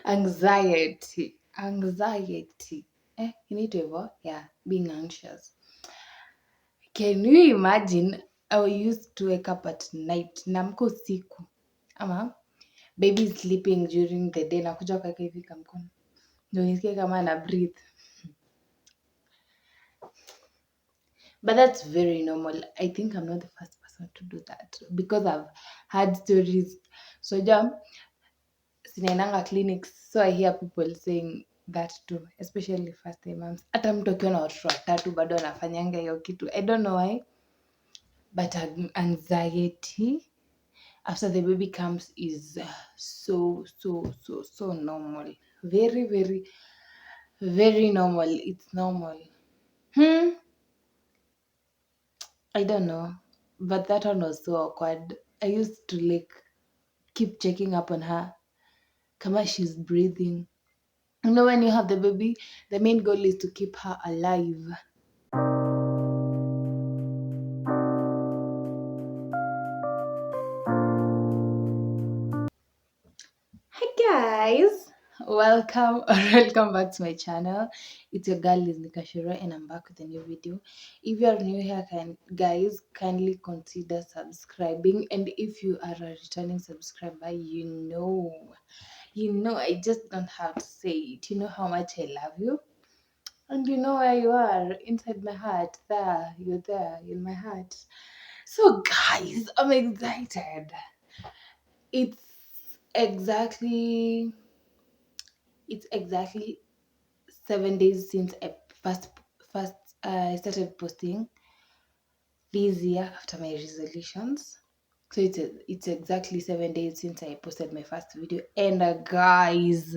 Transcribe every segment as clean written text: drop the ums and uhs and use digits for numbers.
Anxiety. Inaitwa yeah, being anxious. Can you imagine? I used to wake up at night, naamka usiku ama baby is sleeping during the day, nakuja kuweka hivi kamkono ndio nisikie kama ana breathe. But that's very normal. I think I'm not the first person to do that because I've had stories. So sinaendanga clinics, so I hear people saying that too, especially first time moms. Hata mtu akiwa na watoto watatu bado anafanyanga hiyo kitu. I don't know why, but anxiety after the baby comes is so normal. Very, very, very normal. It's normal. I don't know, but that one was so awkward. I used to keep checking up on her, kama she's breathing. When you have the baby, the main goal is to keep her alive. Hi guys, welcome or welcome back to my channel. It's your girl Liz Nikashiro and I'm back with a new video. If you are new here, guys, kindly consider subscribing, and if you are a returning subscriber, I just don't have to say it. You know how much I love you, and you know where you are inside my heart. You're there in my heart. So guys, I'm excited. It's exactly it's exactly 7 days since I first I started posting this year after my resolutions. So it's exactly 7 days since I posted my first video. And guys,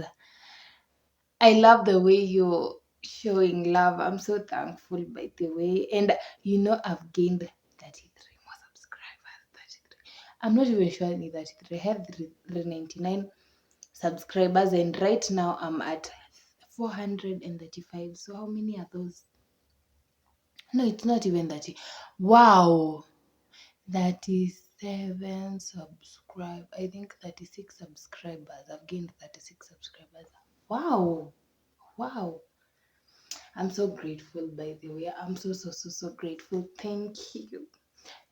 I love the way you're showing love. I'm so thankful, by the way. And I've gained 33 more subscribers. 33. I'm not even sure any 33. I have 399 subscribers, and right now I'm at 435. So how many are those? No, it's not even 30. Wow. 37 subscribe. I think 36 subscribers. I've gained 36 subscribers. Wow. Wow. I'm so grateful, by the way. I'm so grateful. Thank you.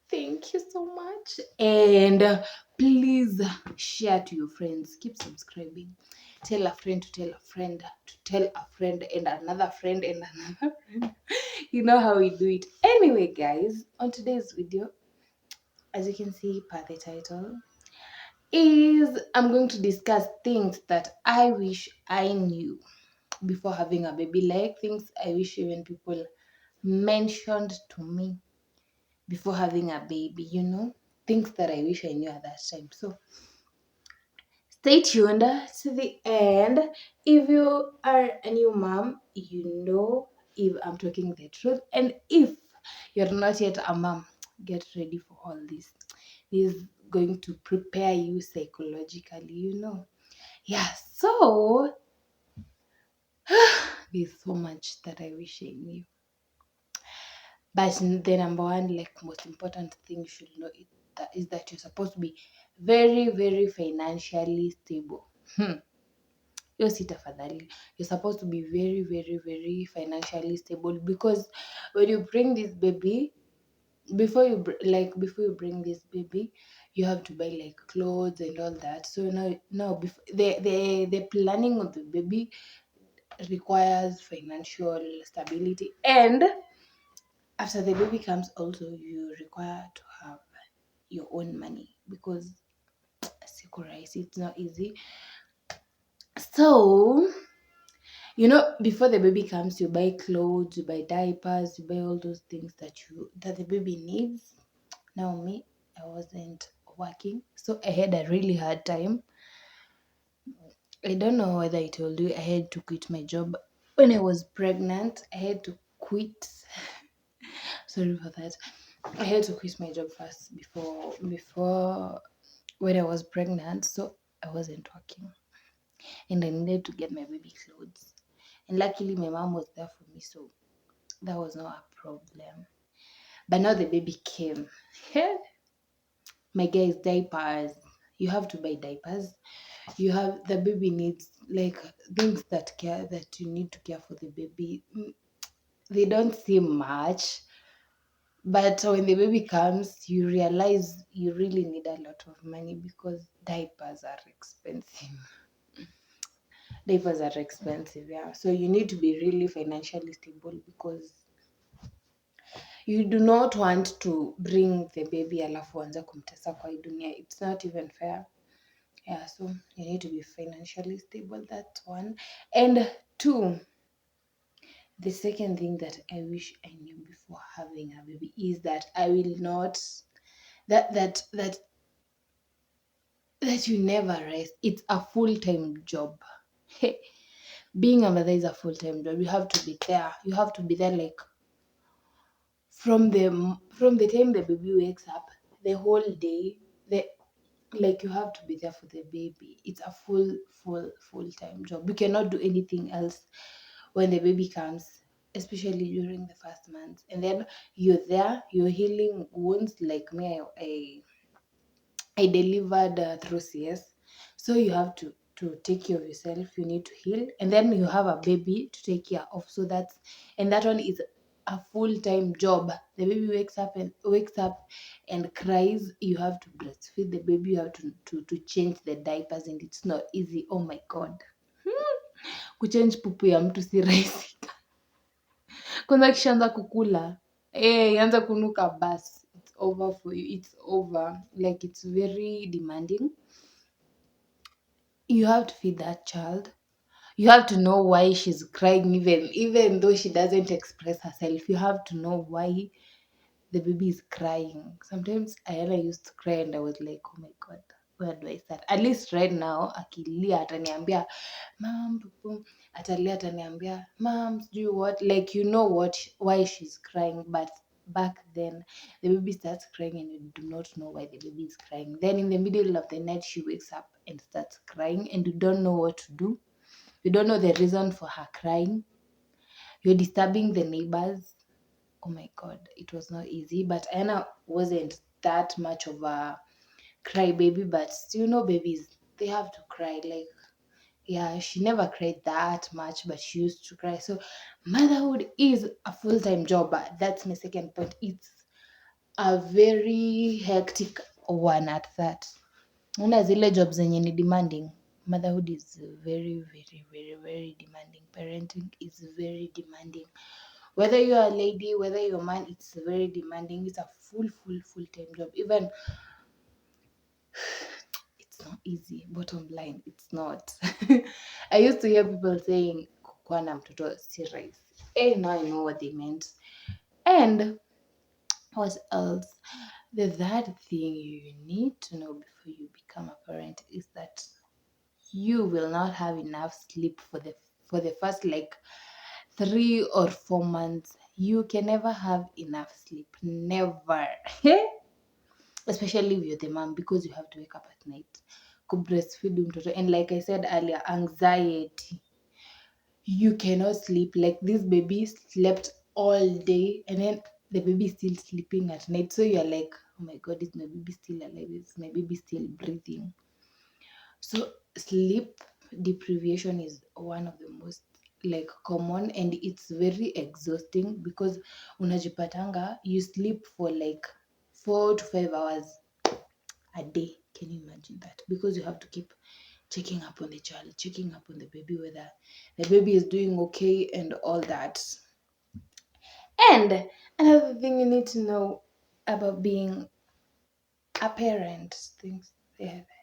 Thank you so much. And please share to your friends. Keep subscribing. Tell a friend to tell a friend to tell a friend and another friend and another friend. You know how we do it. Anyway, guys, on today's video, as you can see by the title, is I'm going to discuss things that I wish I knew before having a baby, like things I wish even people mentioned to me before having a baby, things that I wish I knew at that time. So stay tuned to the end. If you are a new mom, you know if I'm talking the truth. And if you're not yet a mom, get ready for all this. This is going to prepare you psychologically. Yeah, so there's so much that I wish I knew. But the number one, most important thing you should know is that you're supposed to be very, very financially stable. Hiyo si tafadhali. You're supposed to be very, very, very financially stable, because when you bring this baby, before you bring this baby, you have to buy clothes and all that. So now before, the planning of the baby requires financial stability, and after the baby comes also you require to have your own money, because it's not easy. So before the baby comes, you buy clothes, you buy diapers, you buy all those things that the baby needs. Now me, I wasn't working, so I had a really hard time. I don't know whether I told you, I had to quit my job when I was pregnant. I had to quit. Sorry for that. I had to quit my job first before when I was pregnant, so I wasn't working, and I needed to get my baby clothes. And luckily, my mom was there for me, so that was not a problem. But now the baby came. My guy's diapers. You have to buy diapers. You have the baby needs like things that you need to care for the baby. They don't seem much, but when the baby comes, you realize you really need a lot of money because diapers are expensive. Diapers are expensive, yeah. So you need to be really financially stable because you do not want to bring the baby alafu anze kumtesa kwa hii dunia. It's not even fair. Yeah, so you need to be financially stable. That's one. And two, the second thing that I wish I knew before having a baby is that I will not that that that that you never rest. It's a full-time job. Being a mother is a full-time job. You have to be there. You have to be there like from the time the baby wakes up, the whole day. The Like you have to be there for the baby. It's a full-time job. You cannot do anything else when the baby comes, especially during the first months. And then you're there, you're healing wounds. Like me, I delivered through CS, so you have to take care of yourself. You need to heal, and then you have a baby to take care of. So that one is a full time job. The baby wakes up and cries. You have to breastfeed the baby. You have to change the diapers, and it's not easy. Oh my god, kuchange pupu ya mtu si rahisi. Kwanza kishaanza kukula anza kunuka basi, it's over for you. It's over, like it's very demanding. You have to feed that child. You have to know why she's crying, even though she doesn't express herself. You have to know why the baby is crying. Sometimes Ayana used to cry and I was like, oh my god, where do I start? At least right now, akilia ataniambia, Mom, pupu, atalia ataniambia, Mom, do what? Like you know why she's crying, but back then the baby starts crying and you do not know why the baby is crying. Then in the middle of the night she wakes up and starts crying and you don't know what to do. You don't know the reason for her crying. You're disturbing the neighbors. Oh my god, it was not easy. But Anna wasn't that much of a crybaby, but babies, they have to cry. Like, yeah, she never cried that much, but she used to cry. So motherhood is a full-time job. But that's my second point. It's a very hectic one at that. Una zile jobs zenye ni demanding. Motherhood is very, very, very, very demanding. Parenting is very demanding. Whether you're a lady, whether you're a man, it's very demanding. It's a full-time job. Even it's not easy. Bottom line, it's not. I used to hear people saying kukuwa na mtoto si rahisi. Now I know what they meant. And what else? The third thing you need to know before you become a parent is that you will not have enough sleep for the first like 3 or 4 months. You can never have enough sleep. Never. Especially if you're the mom, because you have to wake up at night. Breastfeed mtoto. And like I said earlier, anxiety. You cannot sleep. Like this baby slept all day and then the baby is still sleeping at night. So you're like, oh my god, is my baby still alive? Is my baby still breathing? So sleep deprivation is one of the most like common, and it's very exhausting because unajipatanga you sleep for like 4 to 5 hours a day. Can you imagine that? Because you have to keep checking up on the child, checking up on the baby, whether the baby is doing okay and all that. And another thing you need to know about being a parent, things,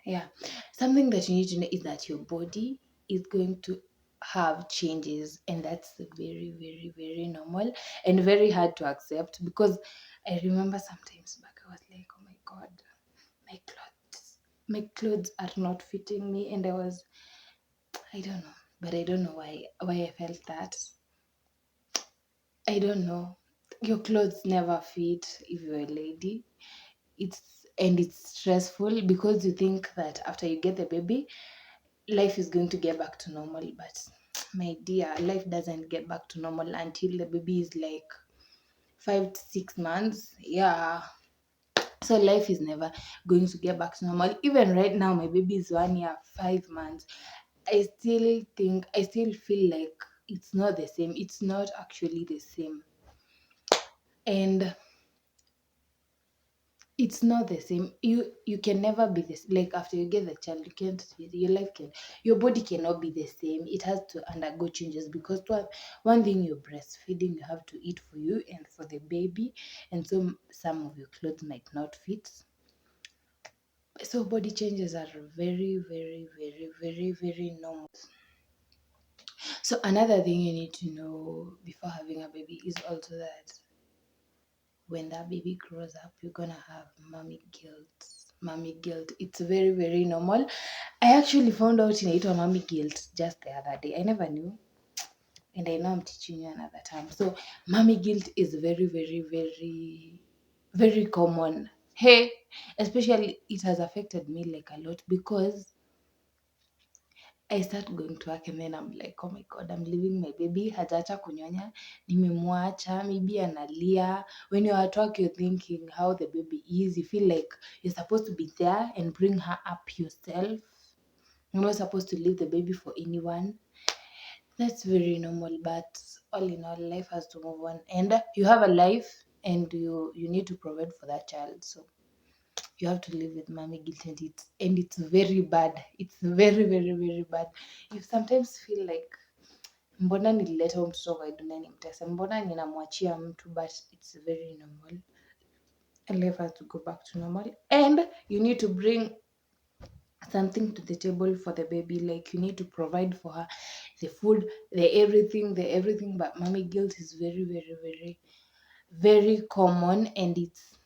yeah, something that you need to know is that your body is going to have changes, and that's very, very, very normal and very hard to accept. Because I remember sometimes back I was like, oh my god, my clothes are not fitting me, and I don't know, but I don't know why I felt that. I don't know. Your clothes never fit if you're a lady. It's stressful because you think that after you get the baby, life is going to get back to normal. But my dear, life doesn't get back to normal until the baby is like 5 to 6 months. Yeah, So life is never going to get back to normal. Even right now, my baby is 1 year, 5 months. I still feel like it's not the same. It's not actually the same. And it's not the same. You can never be this, like after you get the child, you can't, your life can, your body cannot be the same. It has to undergo changes because one thing, you're breastfeeding, you have to eat for you and for the baby, and so some of your clothes might not fit. So body changes are very, very, very, very, very normal. So another thing you need to know before having a baby is also that when that baby grows up, you're gonna have mommy guilt. Mommy guilt. It's very, very normal. I actually found out inaitwa mommy guilt just the other day. I never knew. And I know I'm teaching you another time. So mommy guilt is very, very, very, very common. Hey, especially it has affected me like a lot because I start going to work and then I'm like, oh my God, I'm leaving my baby. Hajaacha kunyonya, nimemwacha, maybe analia. When you're at work, you're thinking how the baby is. You feel like you're supposed to be there and bring her up yourself. You're not supposed to leave the baby for anyone. That's very normal, but all in all, life has to move on. And you have a life and you need to provide for that child. So you have to live with mommy guilt, and it's very bad. It's very, very, very bad. You sometimes feel like mbona nilileta huyu mtoto kwa hii dunia nimtese, mbona ninamwachia mtu, but it's very normal. And life has to go back to normal, and you need to bring something to the table for the baby. Like you need to provide for her the food, the everything. But mommy guilt is very, very, very, very common, and it's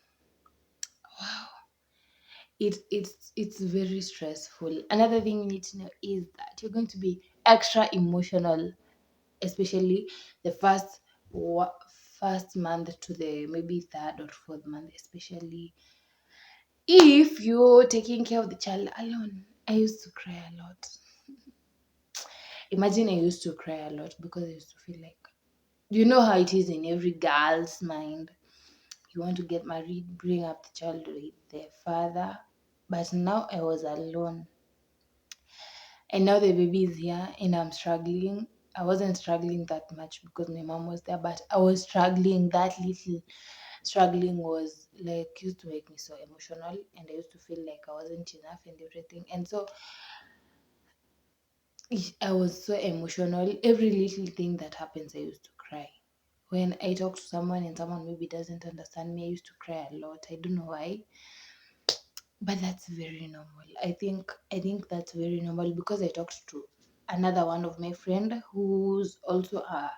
very stressful. Another thing you need to know is that you're going to be extra emotional, especially the first month to the maybe third or fourth month, especially if you're taking care of the child alone. I used to cry a lot. Imagine, I used to cry a lot because I used to feel like, you know how it is in every girl's mind. You want to get married, bring up the child with their father. But now I was alone. And now the baby is here and I'm struggling. I wasn't struggling that much because my mom was there, but I was struggling. That little struggling was like used to make me so emotional, and I used to feel like I wasn't enough and everything. And so I was so emotional. Every little thing that happens, I used to cry. When I talk to someone and someone maybe doesn't understand me, I used to cry a lot. I don't know why, but that's very normal. I think that's very normal because I talked to another one of my friend who's also a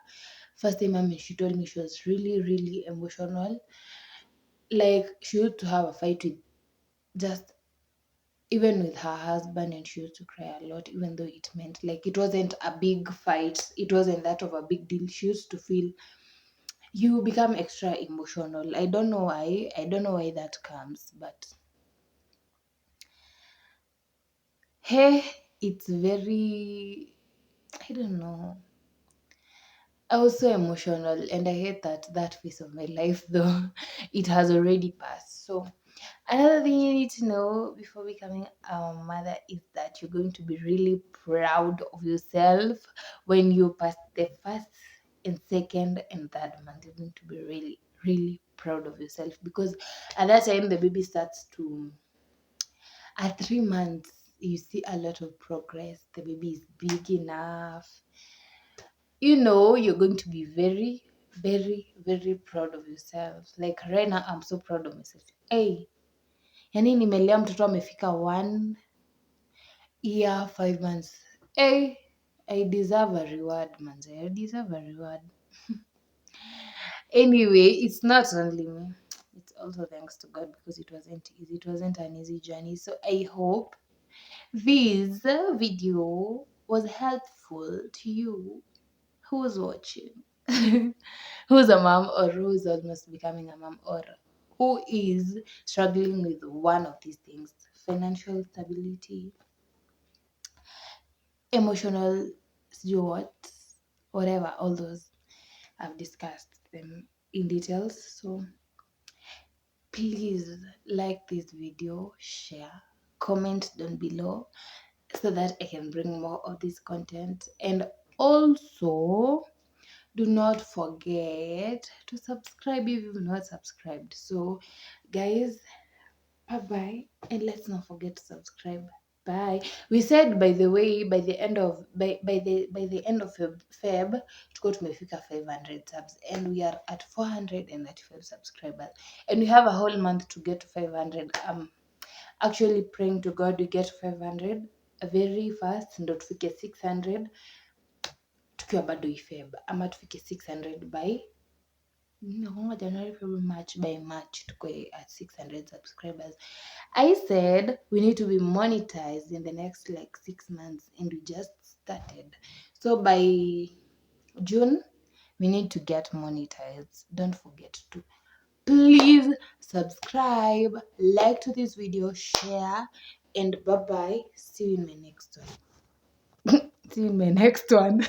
first time mom, and she told me she was really, really emotional. Like she used to have a fight with just even with her husband, and she used to cry a lot, even though it meant like it wasn't a big fight, it wasn't that of a big deal. She used to feel, you become extra emotional. I don't know why that comes, but hey, it's very, I don't know. I was so emotional, and I hate that phase of my life though. It has already passed. So another thing you need to know before becoming a mother is that you're going to be really proud of yourself when you pass the first and second and third month. You're going to be really, really proud of yourself because at that time the baby starts to, at 3 months, you see a lot of progress. The baby is big enough. You're going to be very, very, very proud of yourself. Like right now, I'm so proud of myself. Hey, yani nimelea mtoto amefika 1 year 5 months. Hey, I deserve a reward, manze. I deserve a reward. Anyway, it's not only me. It's also thanks to God because it wasn't easy. It wasn't an easy journey. So I hope this video was helpful to you who's watching, who's a mom or who's almost becoming a mom, or who is struggling with one of these things: financial stability, emotional, sijui what, whatever, all those. I've discussed them in details. So please like this video, share, comment down below so that I can bring more of this content. And also, do not forget to subscribe if you've not subscribed. So, guys, bye bye, and let's not forget to subscribe. Bye. We said, by the way, by the end of Feb tuko tumefika 500 subs, and we are at 495 subscribers, and we have a whole month to get to 500. Actually praying to God we get 500 very fast, ndo tufike 600 tukiwa bado Feb, ama tufike 600 by January, February, March. By March tuko at 600 subscribers. I said we need to be monetized in the next like 6 months, and we just started. So by June we need to get monetized. Don't forget to please subscribe, like to this video, share, and bye bye. See you in my next one. See you in my next one.